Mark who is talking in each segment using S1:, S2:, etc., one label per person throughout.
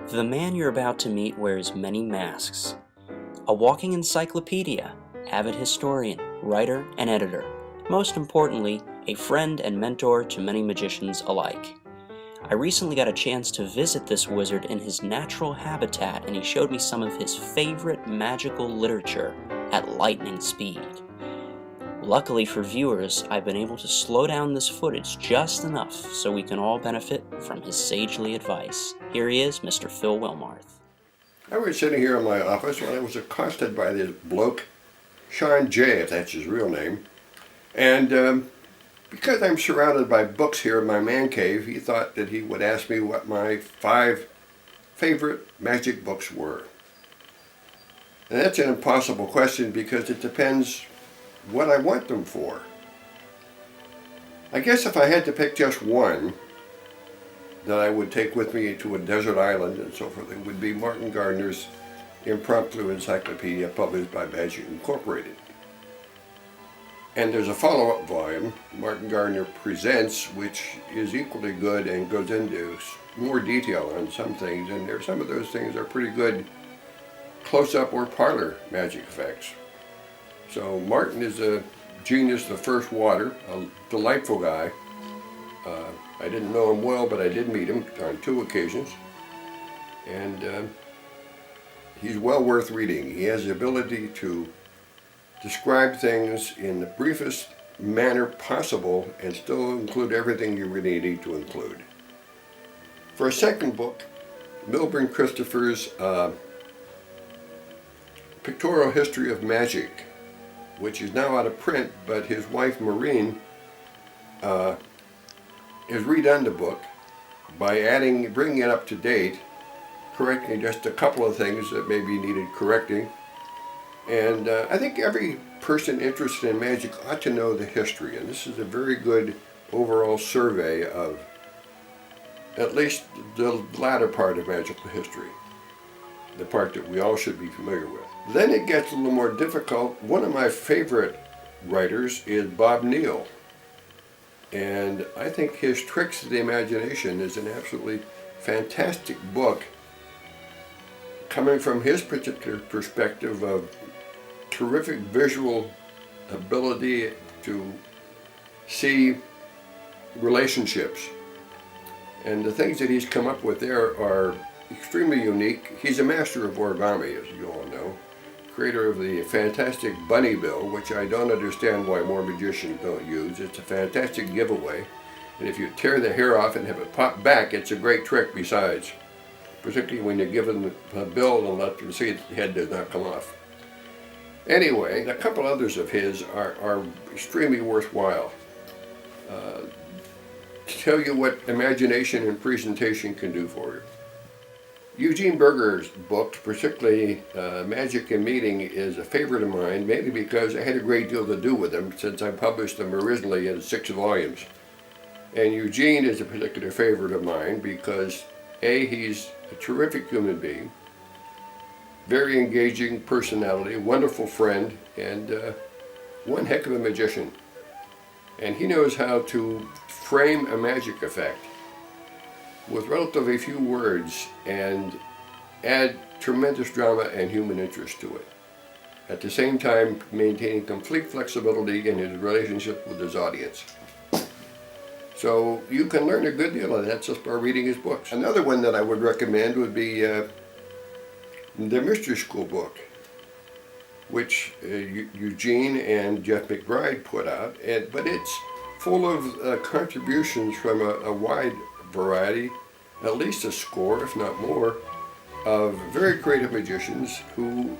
S1: The man you're about to meet wears many masks. A walking encyclopedia, avid historian, writer, and editor. Most importantly, a friend and mentor to many magicians alike. I recently got a chance to visit this wizard in his natural habitat, and he showed me some of his favorite magical literature at lightning speed. Luckily for viewers, I've been able to slow down this footage just enough so we can all benefit from his sagely advice. Here he is, Mr. Phil Willmarth.
S2: I was sitting here in my office when I was accosted by this bloke, Shaun J, if that's his real name. And because I'm surrounded by books here in my man cave, he thought that he would ask me what my 5 favorite magic books were. And that's an impossible question because it depends what I want them for. I guess if I had to pick just one that I would take with me to a desert island and so forth, it would be Martin Gardner's Impromptu Encyclopedia, published by Magic Incorporated. And there's a follow-up volume, Martin Gardner Presents, which is equally good and goes into more detail on some things, and some of those things are pretty good close-up or parlor magic effects. So Martin is a genius, the first water, a delightful guy. I didn't know him well, but I did meet him on 2 occasions. And he's well worth reading. He has the ability to describe things in the briefest manner possible and still include everything you really need to include. For a second book, Milburn Christopher's Pictorial History of Magic, which is now out of print, but his wife Maureen has redone the book by bringing it up to date, correcting just a couple of things that maybe needed correcting. And I think every person interested in magic ought to know the history, and this is a very good overall survey of at least the latter part of magical history, the part that we all should be familiar with. Then it gets a little more difficult. One of my favorite writers is Bob Neal, and I think his Tricks of the Imagination is an absolutely fantastic book, coming from his particular perspective of terrific visual ability to see relationships. And the things that he's come up with there are extremely unique. He's a master of origami, as you all know, creator of the fantastic bunny bill, which I don't understand why more magicians don't use. It's a fantastic giveaway, and if you tear the hair off and have it pop back, it's a great trick besides, particularly when you give them a bill and let them see the head does not come off. Anyway, a couple others of his are extremely worthwhile. To tell you what imagination and presentation can do for you. Eugene Berger's book, particularly Magic and Meaning, is a favorite of mine, mainly because I had a great deal to do with them since I published them originally in 6 volumes. And Eugene is a particular favorite of mine because A, he's a terrific human being, very engaging personality, wonderful friend, and one heck of a magician. And he knows how to frame a magic effect with relatively few words and add tremendous drama and human interest to it, at the same time maintaining complete flexibility in his relationship with his audience. So you can learn a good deal of that just by reading his books. Another one that I would recommend would be the Mystery School book, which Eugene and Jeff McBride put out, but it's full of contributions from a wide variety, at least a score, if not more, of very creative magicians who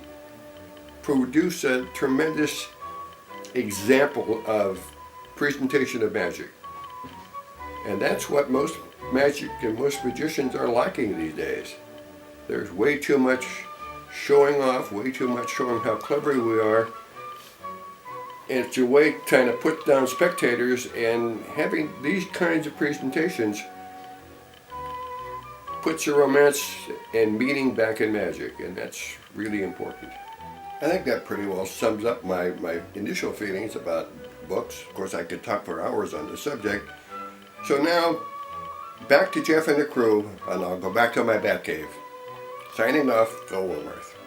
S2: produce a tremendous example of presentation of magic. And that's what most magic and most magicians are lacking these days. There's way too much showing off, way too much showing how clever we are. And it's a way trying to put down spectators, and having these kinds of presentations puts the romance and meaning back in magic, and that's really important. I think that pretty well sums up my initial feelings about books. Of course, I could talk for hours on the subject. So now, back to Jeff and the crew, and I'll go back to my bat cave. Signing off, Phil Willmarth.